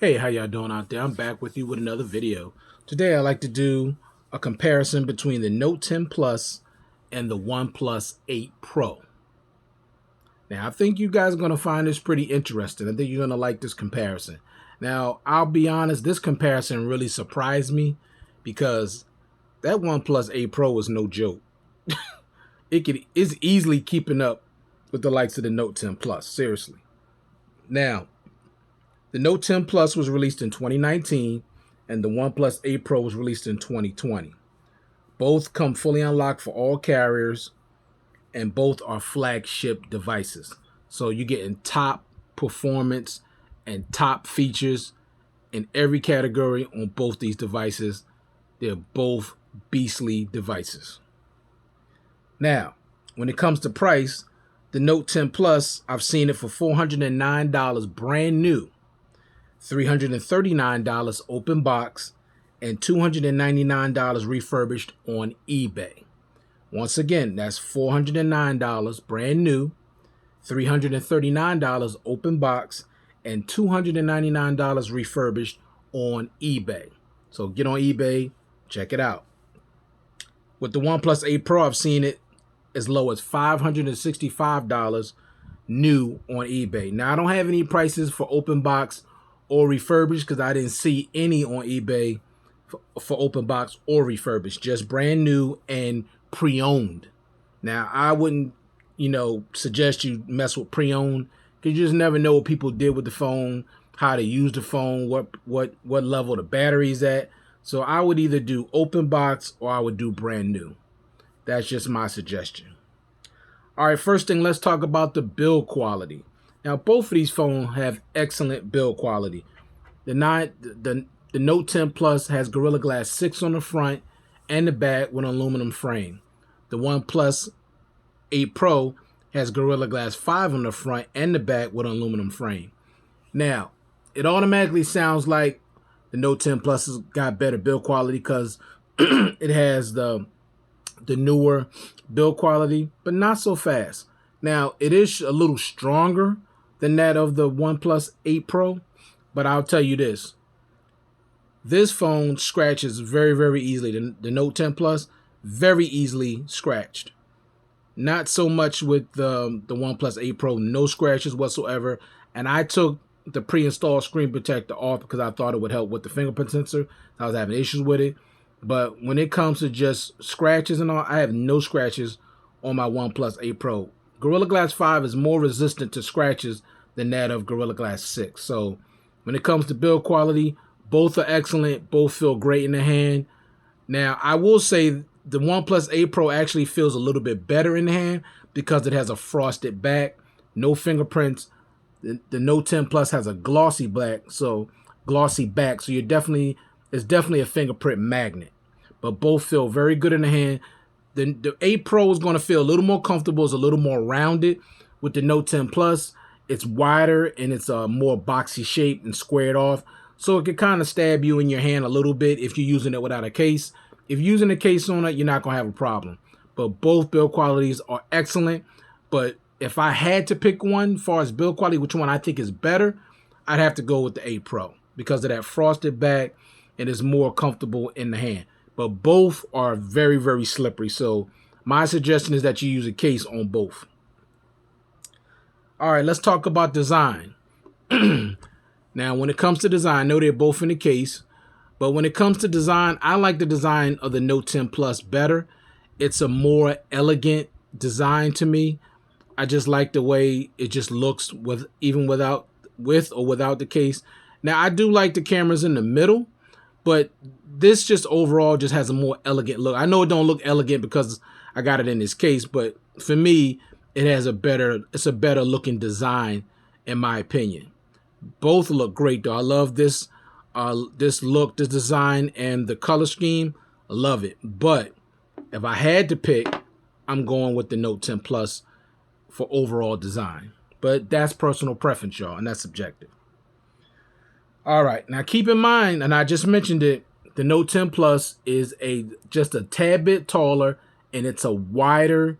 Hey, how y'all doing out there? I'm back with you with another video. Today I'd like to do a comparison between the Note 10 Plus and the OnePlus 8 Pro. Now, I think you guys are going to find this pretty interesting. I think you're going to like this comparison. Now, I'll be honest, this comparison really surprised me because that OnePlus 8 Pro was no joke. It's easily keeping up with the likes of the Note 10 Plus, seriously. Now, the Note 10 Plus was released in 2019 and the OnePlus 8 Pro was released in 2020. Both come fully unlocked for all carriers and both are flagship devices. So you're getting top performance and top features in every category on both these devices. They're both beastly devices. Now, when it comes to price, the Note 10 Plus, I've seen it for $409 brand new, $339 open box, and $299 refurbished on eBay. Once again, that's $409 brand new, $339 open box, and $299 refurbished on eBay. So get on eBay, check it out. With the OnePlus 8 Pro, I've seen it as low as $565 new on eBay. Now, I don't have any prices for open box or refurbished because I didn't see any on eBay for open box or refurbished, just brand new and pre-owned. Now, I wouldn't, suggest you mess with pre-owned because you just never know what people did with the phone, how to use the phone, what level the battery's at. So I would either do open box or I would do brand new. That's just my suggestion. All right, first thing, let's talk about the build quality. Now, both of these phones have excellent build quality. The Note 10 Plus has Gorilla Glass 6 on the front and the back with an aluminum frame. The OnePlus 8 Pro has Gorilla Glass 5 on the front and the back with an aluminum frame. Now, it automatically sounds like the Note 10 Plus has got better build quality because it has the newer build quality, but not so fast. Now, it is a little stronger than that of the OnePlus 8 Pro, but I'll tell you this phone scratches very, very easily. The Note 10 Plus, very easily scratched. Not so much with the OnePlus 8 Pro, no scratches whatsoever. And I took the pre-installed screen protector off because I thought it would help with the fingerprint sensor. I was having issues with it. But when it comes to just scratches and all, I have no scratches on my OnePlus 8 Pro. Gorilla Glass 5 is more resistant to scratches than that of Gorilla Glass 6. So when it comes to build quality, both are excellent. Both feel great in the hand. Now, I will say the OnePlus 8 Pro actually feels a little bit better in the hand because it has a frosted back, no fingerprints. The Note 10 Plus has a glossy back, so it's definitely a fingerprint magnet. But both feel very good in the hand. The 8 Pro is going to feel a little more comfortable. It's a little more rounded. With the Note 10 Plus, it's wider and it's a more boxy shape and squared off. So it can kind of stab you in your hand a little bit if you're using it without a case. If you're using a case on it, you're not going to have a problem. But both build qualities are excellent. But if I had to pick one as far as build quality, which one I think is better, I'd have to go with the 8 Pro because of that frosted back and it's more comfortable in the hand. But both are very, very slippery. So my suggestion is that you use a case on both. All right, let's talk about design. Now, when it comes to design, I know they're both in the case. But when it comes to design, I like the design of the Note 10 Plus better. It's a more elegant design to me. I just like the way it just looks with or without the case. Now, I do like the cameras in the middle, but this just overall just has a more elegant look. I know it don't look elegant because I got it in this case, but for me, it's a better looking design in my opinion. Both look great though. I love this look, this design, and the color scheme. I love it. But if I had to pick, I'm going with the Note 10 Plus for overall design. But that's personal preference, y'all, and that's subjective. All right, now keep in mind, and I just mentioned it, the Note 10 Plus is just a tad bit taller, and it's a wider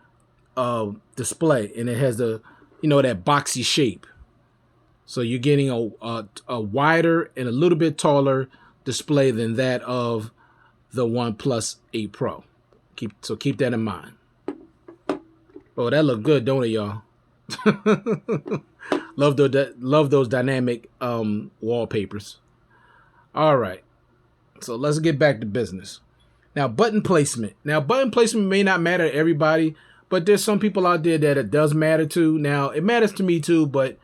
display, and it has that boxy shape. So you're getting a wider and a little bit taller display than that of the OnePlus 8 Pro. Keep that in mind. Oh, that look good, don't it, y'all? love those dynamic wallpapers. All right, so let's get back to business. Now, button placement. Now, button placement may not matter to everybody, but there's some people out there that it does matter to. Now, it matters to me too, but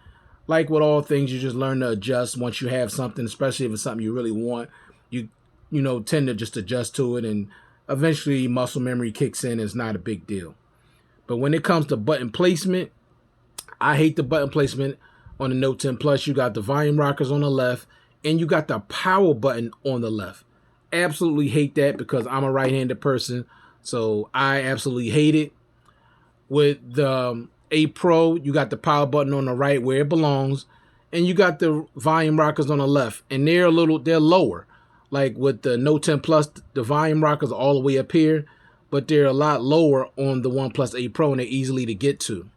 like with all things, you just learn to adjust once you have something, especially if it's something you really want. You tend to just adjust to it, and eventually muscle memory kicks in. It's not a big deal. But when it comes to button placement, I hate the button placement on the Note 10 Plus. You got the volume rockers on the left, and you got the power button on the left. Absolutely hate that because I'm a right-handed person, so I absolutely hate it. With the 8 Pro, you got the power button on the right where it belongs, and you got the volume rockers on the left, and they're lower. Like with the Note 10 Plus, the volume rockers are all the way up here, but they're a lot lower on the OnePlus 8 Pro, and they're easily to get to.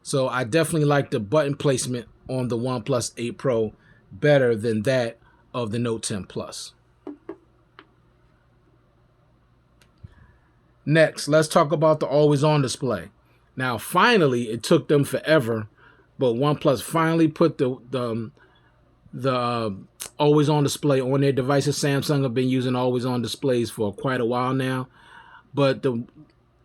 So I definitely like the button placement on the OnePlus 8 Pro better than that of the Note 10 Plus. Next, let's talk about the always-on display. Now, finally, it took them forever, but OnePlus finally put the always-on display on their devices. Samsung have been using always-on displays for quite a while now, but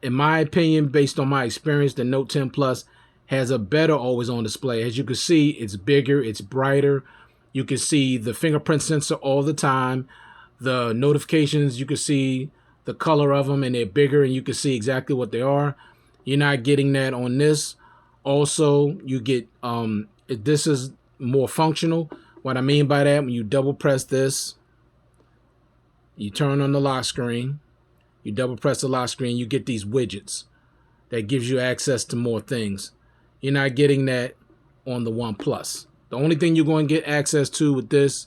in my opinion, based on my experience, the Note 10 Plus has a better always-on display. As you can see, it's bigger, it's brighter. You can see the fingerprint sensor all the time. The notifications, you can see the color of them, and they're bigger, and you can see exactly what they are. You're not getting that on this. Also, you get this is more functional. What I mean by that, when you double press this, you turn on the lock screen, you double press the lock screen, you get these widgets that gives you access to more things. You're not getting that on the OnePlus. The only thing you're going to get access to with this,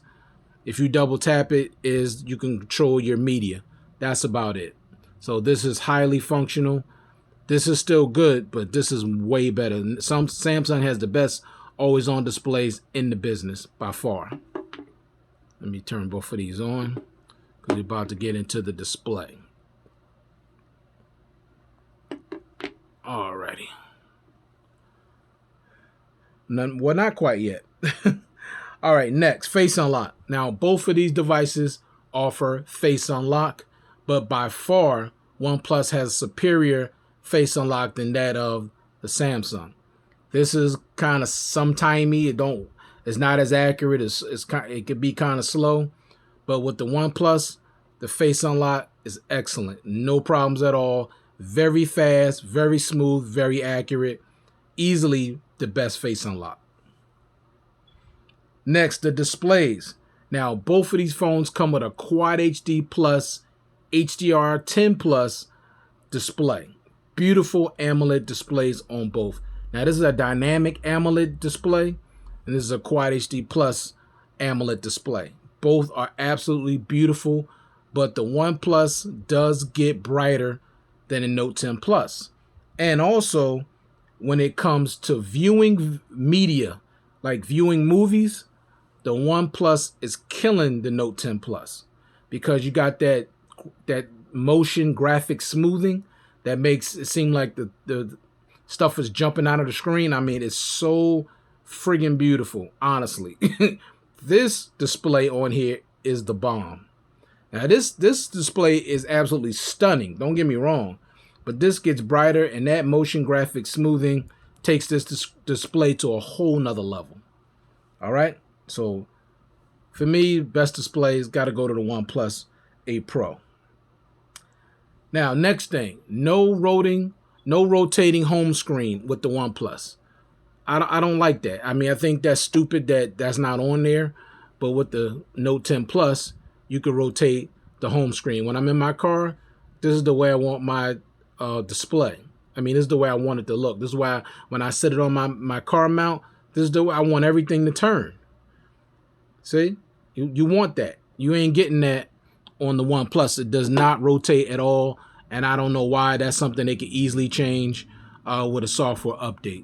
if you double tap it, is you can control your media. That's about it. So this is highly functional. This is still good, but this is way better. Samsung has the best always-on displays in the business by far. Let me turn both of these on because we're about to get into the display. Alrighty. Well, not quite yet. All right, next, Face Unlock. Now, both of these devices offer Face Unlock, but by far, OnePlus has superior Face Unlock than that of the Samsung. This is kind of sometimey. It's not as accurate. It could be kind of slow, but with the OnePlus, the Face Unlock is excellent. No problems at all. Very fast, very smooth, very accurate. Easily the best Face Unlock. Next, the displays. Now, both of these phones come with a Quad HD Plus HDR10 Plus display. Beautiful AMOLED displays on both. Now, this is a dynamic AMOLED display, and this is a Quad HD Plus AMOLED display. Both are absolutely beautiful, but the OnePlus does get brighter than the Note 10 Plus. And also, when it comes to viewing media, like viewing movies, the OnePlus is killing the Note 10 Plus because you got that motion graphic smoothing that makes it seem like the stuff is jumping out of the screen. I mean, it's so friggin' beautiful, honestly. This display on here is the bomb. Now, this display is absolutely stunning. Don't get me wrong. But this gets brighter, and that motion graphic smoothing takes this display to a whole nother level. All right? So, for me, best displays got to go to the OnePlus 8 Pro. Now, next thing, no rotating home screen with the OnePlus. I don't like that. I mean, I think that's stupid that that's not on there. But with the Note 10 Plus, you can rotate the home screen. When I'm in my car, this is the way I want my display. I mean, this is the way I want it to look. This is why when I set it on my car mount, this is the way I want everything to turn. See? You want that. You ain't getting that on the OnePlus. It does not rotate at all, and I don't know why. That's something they could easily change with a software update.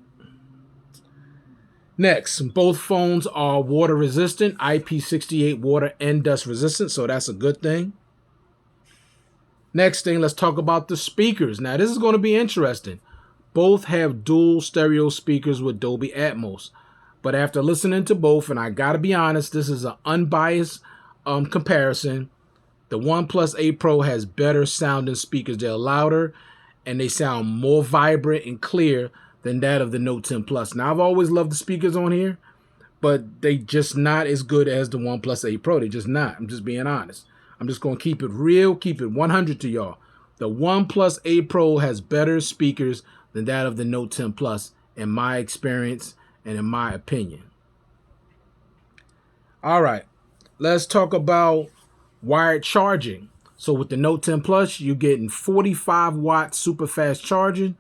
Next, both phones are water resistant, IP68 water and dust resistant, so that's a good thing. Next thing, let's talk about the speakers. Now, this is going to be interesting. Both have dual stereo speakers with Dolby Atmos. But after listening to both, and I gotta be honest, this is an unbiased comparison. The OnePlus 8 Pro has better sounding speakers. They're louder and they sound more vibrant and clear than that of the Note 10 Plus. Now, I've always loved the speakers on here, but they just not as good as the OnePlus 8 Pro. They just not. I'm just being honest. I'm just going to keep it real, keep it 100 to y'all. The OnePlus 8 Pro has better speakers than that of the Note 10 Plus, in my experience and in my opinion. All right, let's talk about wired charging. So with the Note 10 Plus, you're getting 45 watt super fast charging.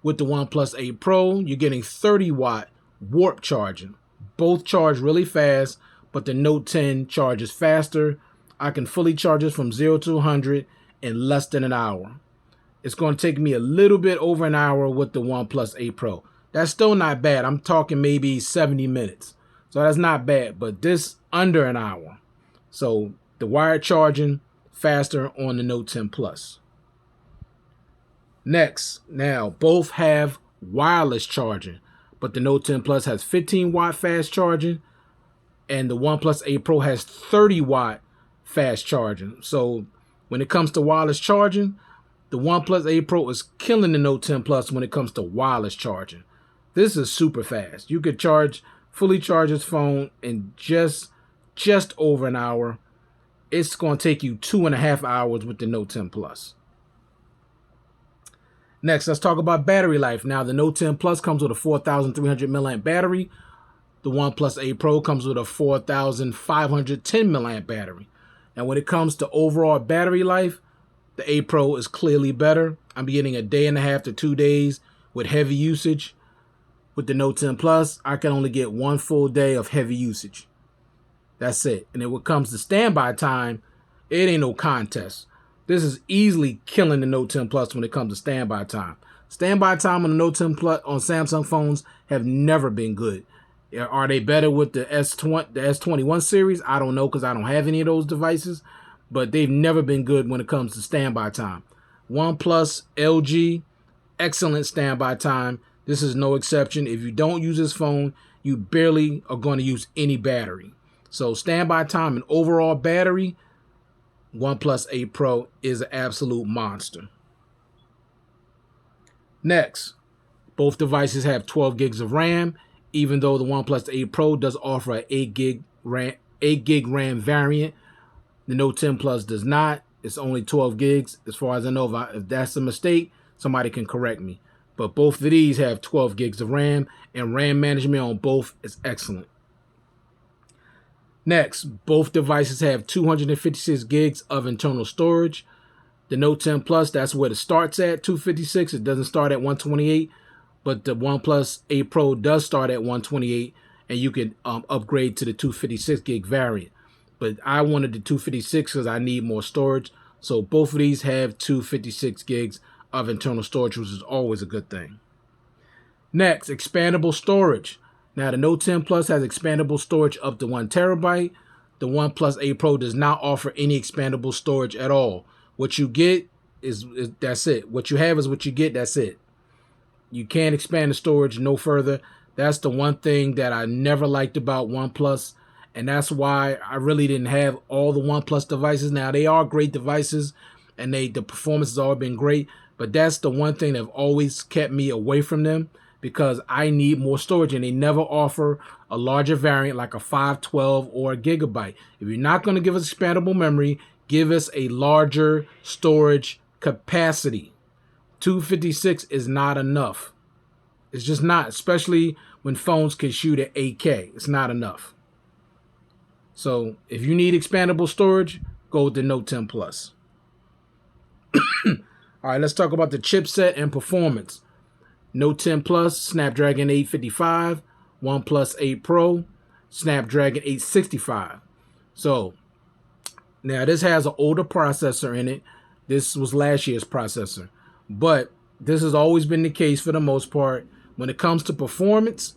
With the OnePlus 8 Pro, you're getting 30 watt warp charging. Both charge really fast, but the Note 10 charges faster. I can fully charge it from 0 to 100 in less than an hour. It's going to take me a little bit over an hour with the OnePlus 8 Pro. That's still not bad. I'm talking maybe 70 minutes. So that's not bad, but this under an hour. So the wired charging faster on the Note 10 Plus. Next, now both have wireless charging, but the Note 10 Plus has 15 watt fast charging and the OnePlus 8 Pro has 30 watt fast charging. So when it comes to wireless charging, the OnePlus 8 Pro is killing the Note 10 Plus when it comes to wireless charging. This is super fast. You could fully charge this phone in just over an hour. It's going to take you 2.5 hours with the Note 10 Plus. Next, let's talk about battery life. Now, the Note 10 Plus comes with a 4,300 milliamp battery. The OnePlus 8 Pro comes with a 4,510 milliamp battery. Now, when it comes to overall battery life, the 8 Pro is clearly better. I'm getting a day and a half to 2 days with heavy usage. With the Note 10 Plus, I can only get 1 full day of heavy usage. That's it. And then when it comes to standby time, it ain't no contest. This is easily killing the Note 10 Plus when it comes to standby time. Standby time on the Note 10 Plus on Samsung phones have never been good. Are they better with the S21 series? I don't know because I don't have any of those devices. But they've never been good when it comes to standby time. OnePlus, LG, excellent standby time. This is no exception. If you don't use this phone, you barely are going to use any battery. So standby time and overall battery, OnePlus 8 Pro is an absolute monster. Next, both devices have 12 gigs of RAM, even though the OnePlus 8 Pro does offer an 8 gig RAM variant. The Note 10 Plus does not. It's only 12 gigs. As far as I know, if that's a mistake, somebody can correct me. But both of these have 12 gigs of RAM, and RAM management on both is excellent. Next, both devices have 256 gigs of internal storage. The Note 10 Plus, that's where it starts at, 256. It doesn't start at 128, but the OnePlus 8 Pro does start at 128, and you can upgrade to the 256 gig variant. But I wanted the 256 because I need more storage. So both of these have 256 gigs of internal storage, which is always a good thing. Next, expandable storage. Now, the Note 10 Plus has expandable storage up to 1 terabyte. The OnePlus 8 Pro does not offer any expandable storage at all. What you get is that's it. What you have is what you get. That's it. You can't expand the storage no further. That's the one thing that I never liked about OnePlus. And that's why I really didn't have all the OnePlus devices. Now, they are great devices, and the performance has always been great. But that's the one thing that have always kept me away from them, because I need more storage, and they never offer a larger variant like a 512 or a gigabyte. If you're not going to give us expandable memory, give us a larger storage capacity. 256 is not enough. It's just not, especially when phones can shoot at 8K. It's not enough. So if you need expandable storage, go with the Note 10 Plus. All right, let's talk about the chipset and performance. Note 10 Plus, Snapdragon 855. OnePlus 8 Pro, Snapdragon 865. So now this has an older processor in it. This was last year's processor. But this has always been the case for the most part. When it comes to performance,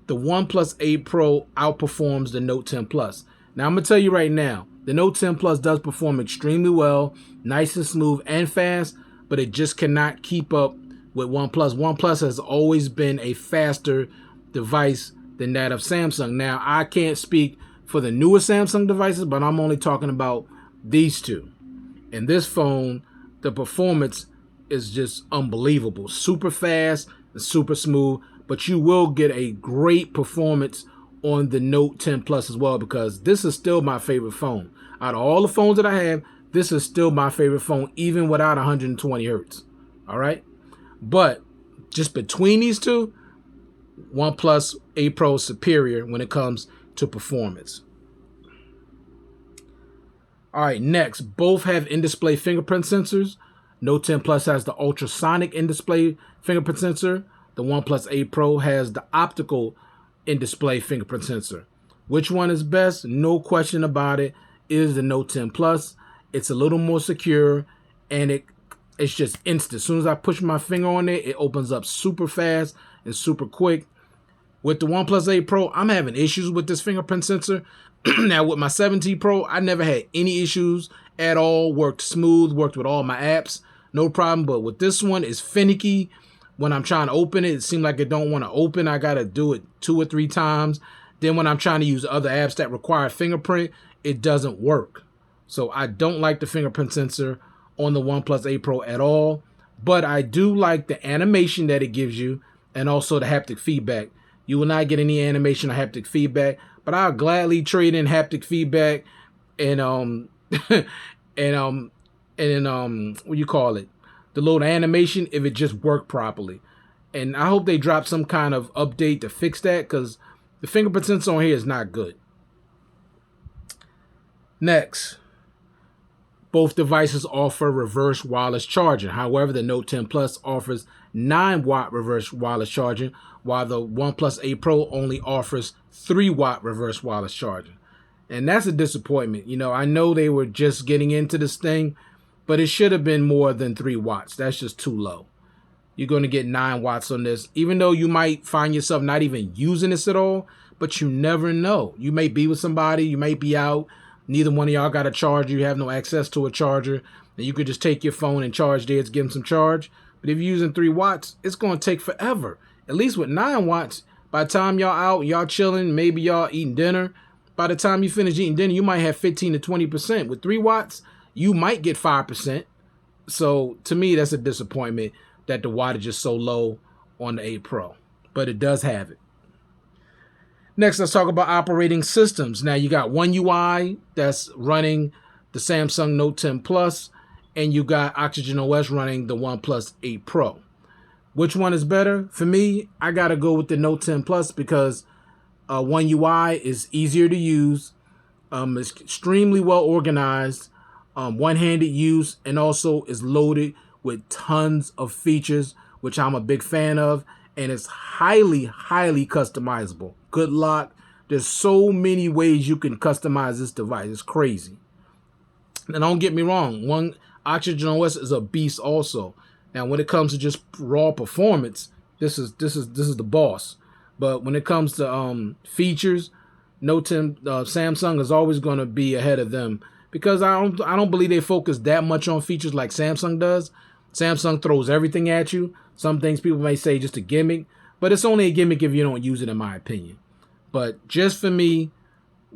the OnePlus 8 Pro outperforms the Note 10 Plus. Now, I'm going to tell you right now, the Note 10 Plus does perform extremely well, nice and smooth and fast, but it just cannot keep up with OnePlus. OnePlus has always been a faster device than that of Samsung. Now, I can't speak for the newer Samsung devices, but I'm only talking about these two. And this phone, the performance is just unbelievable. Super fast and super smooth, but you will get a great performance on the Note 10 Plus as well, because this is still my favorite phone. Out of all the phones that I have, this is still my favorite phone, even without 120 hertz. All right? But just between these two, OnePlus 8 Pro is superior when it comes to performance. All right, next, both have in-display fingerprint sensors. Note 10 Plus has the ultrasonic in-display fingerprint sensor. The OnePlus 8 Pro has the optical in-display fingerprint sensor. Which one is best? No question about it, is the Note 10 Plus. It's a little more secure, and it's just instant. As soon as I push my finger on it, it opens up super fast and super quick. With the OnePlus 8 Pro, I'm having issues with this fingerprint sensor. Now, with my 17 Pro, I never had any issues at all. Worked smooth, worked with all my apps, no problem. But with this one, it's finicky. When I'm trying to open it, it seems like it don't want to open. I got to do it 2 or 3 times. Then when I'm trying to use other apps that require fingerprint, it doesn't work. So I don't like the fingerprint sensor on the OnePlus 8 Pro at all. But I do like the animation that it gives you and also the haptic feedback. You will not get any animation or haptic feedback, but I'll gladly trade in haptic feedback and what you call it, the little animation, if it just worked properly. And I hope they drop some kind of update to fix that, because the fingerprint sensor on here is not good. Next, both devices offer reverse wireless charging. However, the Note 10 Plus offers 9-watt reverse wireless charging, while the OnePlus 8 Pro only offers 3-watt reverse wireless charging. And that's a disappointment. You know, I know they were just getting into this thing, but it should have been more than 3 watts. That's just too low. You're going to get 9 watts on this, even though you might find yourself not even using this at all, but you never know. You may be with somebody, you may be out, neither one of y'all got a charger, you have no access to a charger, and you could just take your phone and charge theirs, give them some charge. But if you're using 3 watts, it's going to take forever. At least with 9 watts, by the time y'all out, y'all chilling, maybe y'all eating dinner, by the time you finish eating dinner, you might have 15 to 20%. With 3 watts, you might get 5%. So to me, that's a disappointment that the wattage is so low on the 8 Pro. But it does have it. Next, let's talk about operating systems. Now, you got One UI that's running the Samsung Note 10 Plus, and you got Oxygen OS running the OnePlus 8 Pro. Which one is better? For me, I got to go with the Note 10 Plus because One UI is easier to use, it's extremely well organized, one-handed use, and also is loaded with tons of features, which I'm a big fan of, and it's highly, highly customizable. Good luck. There's so many ways you can customize this device. It's crazy. And don't get me wrong, Oxygen OS is a beast also. Now, when it comes to just raw performance, this is the boss. But when it comes to features, Samsung is always going to be ahead of them, because I don't believe they focus that much on features like Samsung does. Samsung throws everything at you. Some things people may say just a gimmick, but it's only a gimmick if you don't use it, in my opinion. But just for me,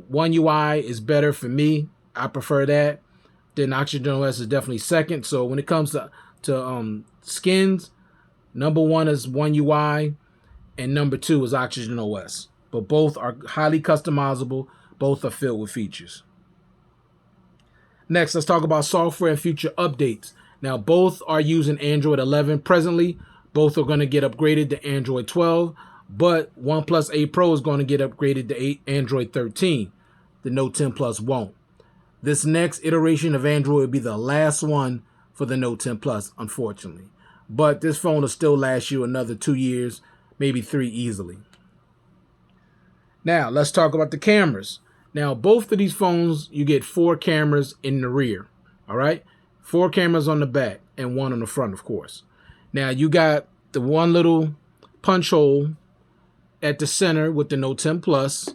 One UI is better for me. I prefer that. Then Oxygen OS is definitely second. So when it comes to skins, number 1 is One UI, and number 2 is Oxygen OS. But both are highly customizable. Both are filled with features. Next, let's talk about software and future updates. Now, both are using Android 11 presently. Both are going to get upgraded to Android 12, but OnePlus 8 Pro is going to get upgraded to Android 13. The Note 10 Plus won't. This next iteration of Android will be the last one for the Note 10 Plus, unfortunately. But this phone will still last you another 2 years, maybe 3 easily. Now, let's talk about the cameras. Now, both of these phones, you get 4 cameras in the rear, all right? 4 cameras on the back and 1 on the front, of course. Now, you got the one little punch hole at the center with the Note 10 Plus,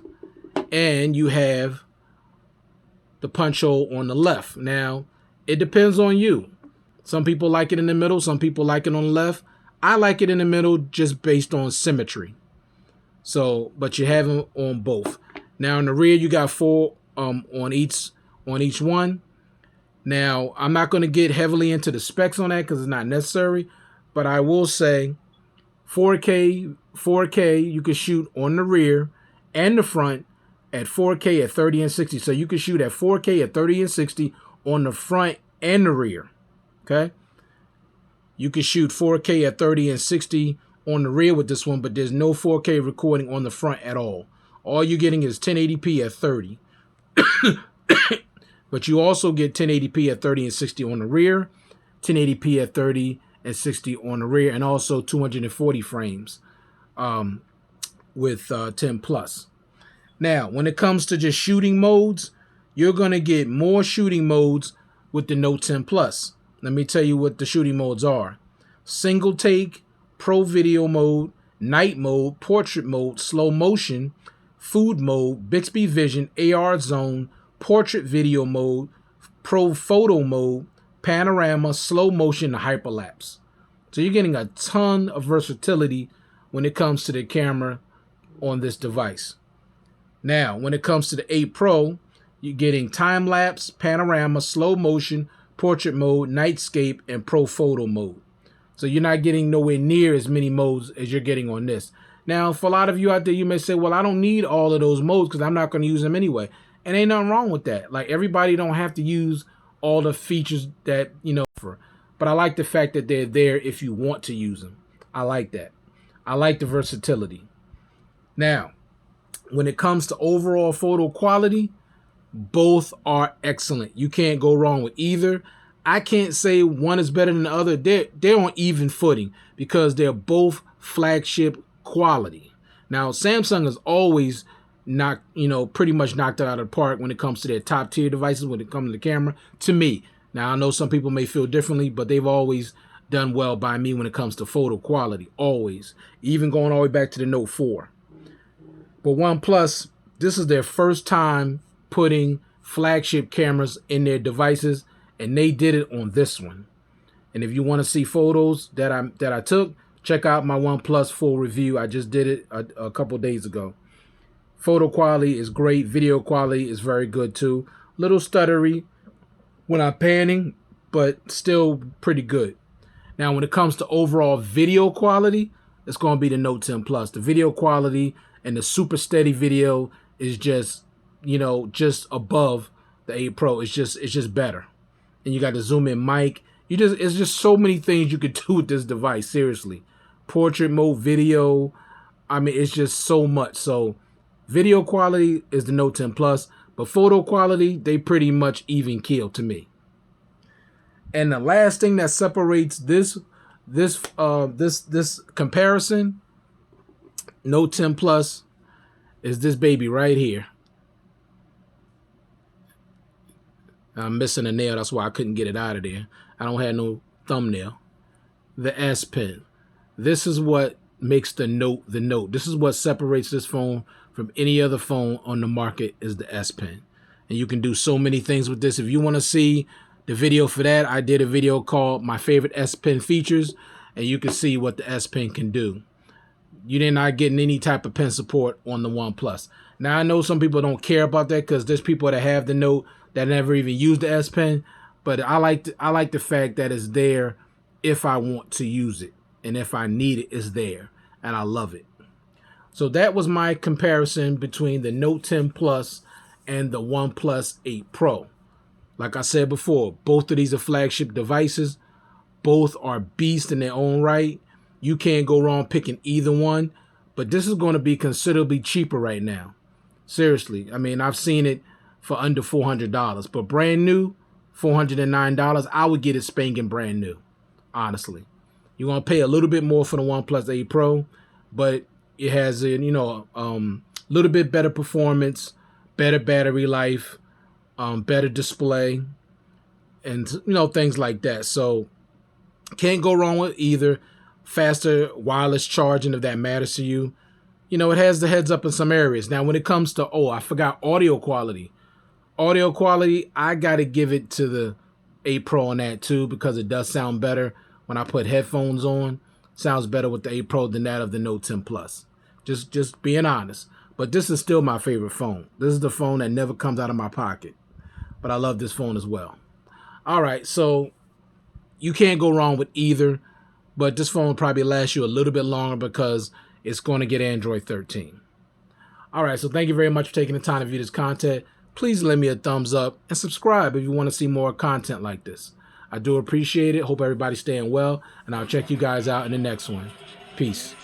and you have the punch hole on the left. Now, it depends on you. Some people like it in the middle. Some people like it on the left. I like it in the middle just based on symmetry. So, but you have them on both. Now, in the rear, you got 4 on each one. Now, I'm not going to get heavily into the specs on that because it's not necessary. But I will say 4K, you can shoot on the rear and the front at 4K at 30 and 60. So you can shoot at 4K at 30 and 60 on the front and the rear. Okay? You can shoot 4K at 30 and 60 on the rear with this one, but there's no 4K recording on the front at all. All you're getting is 1080p at 30. But you also get 1080p at 30 and 60 on the rear, 1080p at 30 and 60 on the rear, and also 240 frames with 10 Plus. Now, when it comes to just shooting modes, you're going to get more shooting modes with the Note 10 Plus. Let me tell you what the shooting modes are. Single take, pro video mode, night mode, portrait mode, slow motion, food mode, Bixby Vision, AR zone, portrait video mode, pro photo mode, panorama, slow motion, and hyperlapse. So you're getting a ton of versatility when it comes to the camera on this device. Now, when it comes to the 8 Pro, you're getting time lapse, panorama, slow motion, portrait mode, nightscape, and pro photo mode. So you're not getting nowhere near as many modes as you're getting on this. Now, for a lot of you out there, you may say, well, I don't need all of those modes because I'm not going to use them anyway. And ain't nothing wrong with that. Like, everybody don't have to use all the features that, for. But I like the fact that they're there if you want to use them. I like that. I like the versatility. Now, when it comes to overall photo quality, both are excellent. You can't go wrong with either. I can't say one is better than the other. They're on even footing because they're both flagship quality. Now, Samsung has always pretty much knocked it out of the park when it comes to their top tier devices when it comes to the camera. To me, now I know some people may feel differently, but they've always done well by me when it comes to photo quality. Always, even going all the way back to the Note 4. But OnePlus, this is their first time putting flagship cameras in their devices, and they did it on this one. And if you want to see photos that I took, check out my OnePlus full review. I just did it a couple days ago. Photo quality is great. Video quality is very good too. Little stuttery when I'm panning, but still pretty good. Now, when it comes to overall video quality, it's going to be the Note 10 Plus. The video quality and the super steady video is just, just above the 8 Pro. It's just better. And you got the zoom in mic. It's just so many things you could do with this device. Seriously, portrait mode, video. I mean, it's just so much. So video quality is the Note 10 Plus, but photo quality, they pretty much even keel to me. And the last thing that separates this comparison, Note 10 Plus, is this baby right here. I'm missing a nail, that's why I couldn't get it out of there. I don't have no thumbnail. The S Pen. This is what makes the Note the Note. This is what separates this phone from any other phone on the market, is the S Pen. And you can do so many things with this. If you want to see the video for that, I did a video called My Favorite S Pen Features, and you can see what the S Pen can do. You're not getting any type of pen support on the OnePlus. Now, I know some people don't care about that because there's people that have the Note that never even use the S Pen, but I like the fact that it's there if I want to use it, and if I need it, it's there, and I love it. So that was my comparison between the Note 10 Plus and the OnePlus 8 Pro. Like I said before, both of these are flagship devices. Both are beasts in their own right. You can't go wrong picking either one, but this is going to be considerably cheaper right now. Seriously, I mean, I've seen it for under $400, but brand new, $409, I would get it spanking brand new, honestly. You're going to pay a little bit more for the OnePlus 8 Pro, but it has a, little bit better performance, better battery life, better display, and, things like that. So can't go wrong with either. Faster wireless charging, if that matters to you. You know, it has the heads up in some areas. Now, when it comes to, oh, I forgot audio quality. Audio quality, I got to give it to the 8 Pro on that too, because it does sound better when I put headphones on. Sounds better with the 8 Pro than that of the Note 10 Plus. Just being honest. But this is still my favorite phone. This is the phone that never comes out of my pocket. But I love this phone as well. All right, so you can't go wrong with either. But this phone will probably last you a little bit longer because it's going to get Android 13. All right, so thank you very much for taking the time to view this content. Please let me a thumbs up and subscribe if you want to see more content like this. I do appreciate it. Hope everybody's staying well, and I'll check you guys out in the next one. Peace.